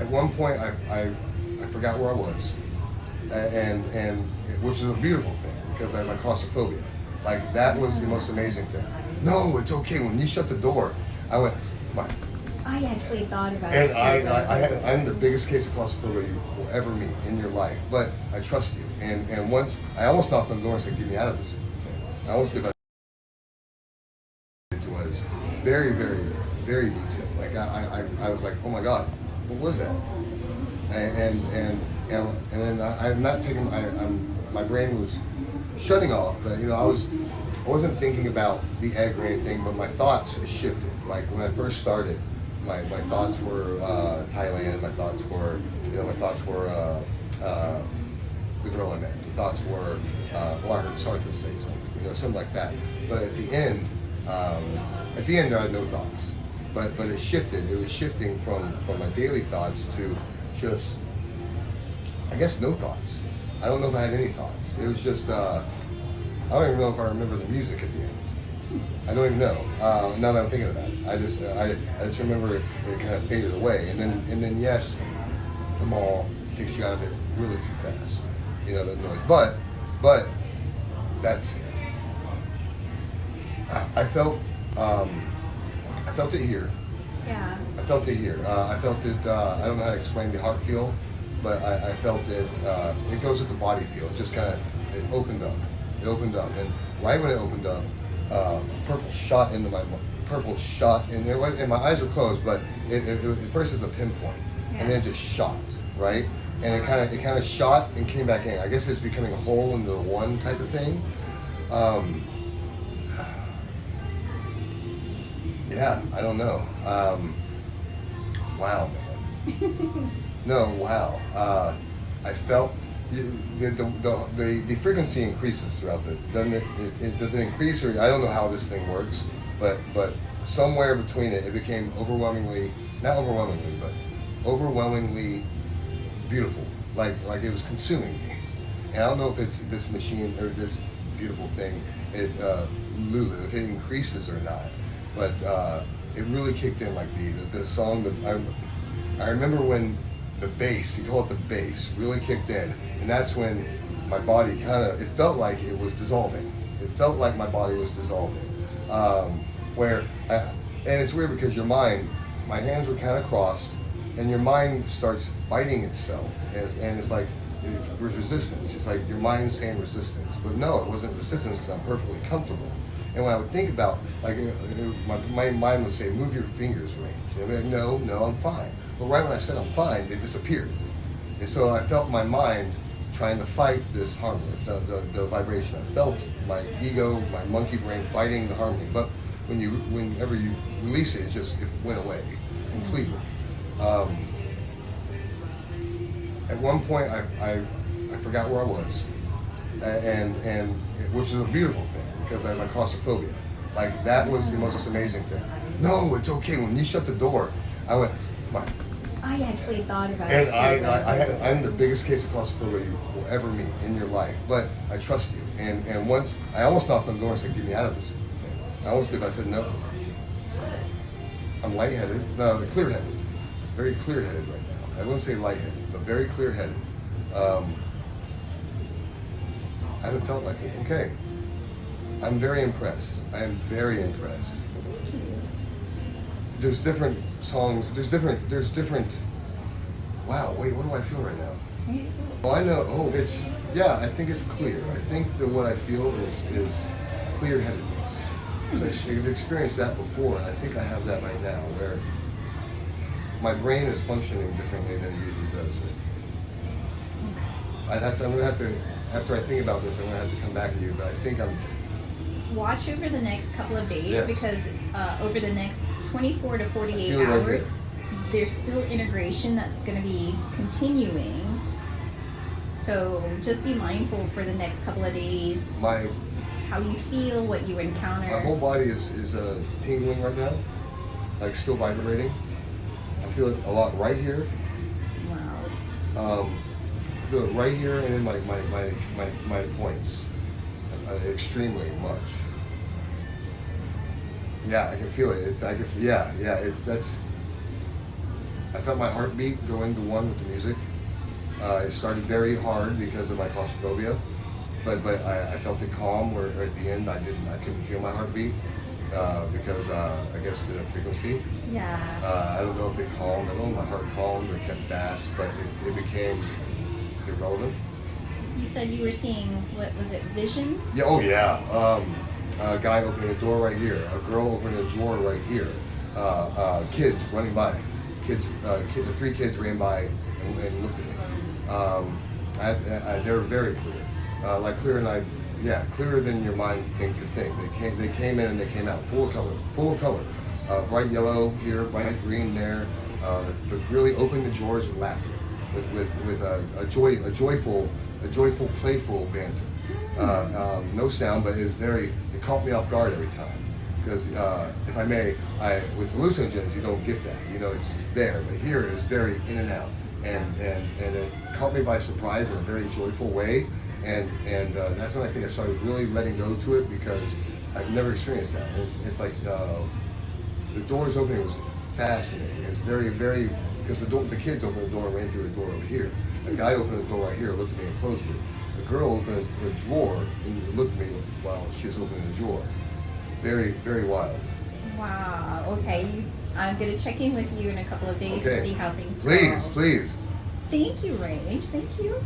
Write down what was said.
At one point, I forgot where I was, and which is a beautiful thing because I have my claustrophobia. Like that was the most amazing thing. No, it's okay. When you shut the door, I went, my, I actually thought about and it too. I'm the biggest case of claustrophobia you will ever meet in your life. But I trust you. And once I almost knocked on the door and said, "Get me out of this thing." I almost did. But it was very, very, very detailed. Like I was like, "Oh my God, what was that?" And then I'm not taking. My brain was shutting off. But I wasn't thinking about the egg or anything. But my thoughts shifted. Like when I first started. My thoughts were Thailand. My thoughts were the girl I met. The thoughts were, well, I heard Sartre say something, something like that. But at the end, there I had no thoughts. But it shifted. It was shifting from my daily thoughts to just, I guess, no thoughts. I don't know if I had any thoughts. It was just, I don't even know if I remember the music at the end. I don't even know. Now that I'm thinking about it, I just remember it kind of faded away, and then yes, the mall takes you out of it really too fast. That noise. But that's I felt it here. Yeah. I felt it here. I felt it. I don't know how to explain the heart feel, but I felt it. It goes with the body feel. It just kind of it opened up. It opened up, and right when it opened up. Purple shot into and my eyes were closed, but at first it's a pinpoint, and then it just shot, right? And it kind of shot and came back in. I guess it's becoming a hole into the one type of thing. Yeah, I don't know. Wow, man. No, wow. I felt the frequency increases throughout the. Doesn't it doesn't increase, or I don't know how this thing works, but somewhere between it became not overwhelmingly, but overwhelmingly beautiful. Like it was consuming me. And I don't know if it's this machine or this beautiful thing, Lulu, if it increases or not, but it really kicked in. Like the song that I remember when. The bass, you call it the bass, really kicked in. And that's when my body it felt like it was dissolving. It felt like my body was dissolving. And it's weird because your mind, my hands were kind of crossed, and your mind starts fighting itself. And it's like, there's resistance. It's like your mind's saying resistance. But no, it wasn't resistance because I'm perfectly comfortable. And when I would think about, my mind would say, move your fingers range. And I'd be like, no, I'm fine. But right when I said I'm fine, it disappeared. And so I felt my mind trying to fight this harmony, the vibration. I felt my ego, my monkey brain fighting the harmony. But whenever you release it, it went away completely. At one point, I forgot where I was, and which is a beautiful thing because I have my claustrophobia. Like that was the most amazing thing. No, it's okay. When you shut the door, I went, my. I actually thought about And it too. I'm the biggest case of claustrophobia you will ever meet in your life. But I trust you. And once I almost knocked on the door and said, "Get me out of this thing." I almost did. But I said, "No." I'm lightheaded. No, clear-headed. Very clear-headed right now. I wouldn't say lightheaded, but very clear-headed. I haven't felt like it. Okay. I'm very impressed. I am very impressed. There's different songs. There's different. Wow. Wait. What do I feel right now? Oh, I know. Oh, I think it's clear. I think that what I feel is clear-headedness. So I've experienced that before, and I think I have that right now, where my brain is functioning differently than it usually does. I'm gonna have to. After I think about this, I'm gonna have to come back to you. But I think I'm. Watch over the next couple of days Yes. because over the next 24 to 48 feel it right hours, here. there's still integration that's going to be continuing. So just be mindful for the next couple of days, My how you feel, what you encounter. my whole body is tingling right now, like still vibrating. I feel it a lot right here. Wow. I feel it right here and in my points, extremely much. Yeah, I can feel it. It's I can yeah. It's I felt my heartbeat go into one with the music. It started very hard because of my claustrophobia, but I felt it calm. Where at the end I couldn't feel my heartbeat because I guess the frequency. Yeah. I don't know if it calmed. I don't know if my heart calmed or kept fast, but it became irrelevant. You said you were seeing, what was it, visions? Yeah. Oh yeah. A guy opening a door right here. A girl opening a drawer right here. Kids running by. The 3 kids ran by and looked at me. They were very clear, like clearer than your mind could think. They came in and they came out full of color, bright yellow here, bright green there, but really opened the drawers with laughter, with a joyful, playful banter. No sound, but it caught me off guard every time. Because if I may, with hallucinogens you don't get that. You know, it's just there. But here it is very in and out, and it caught me by surprise in a very joyful way. And that's when I think I started really letting go to it, because I've never experienced that. It's like the doors opening was fascinating. It's very because the kids opened the door and ran through a door over here. A guy opened a door right here, looked at me and closed it. The girl opened a drawer and looked at me while she was opening the drawer. Very, very wild. Wow. Okay. I'm going to check in with you in a couple of days Okay. to see how things go. Please. Thank you, Rage. Thank you.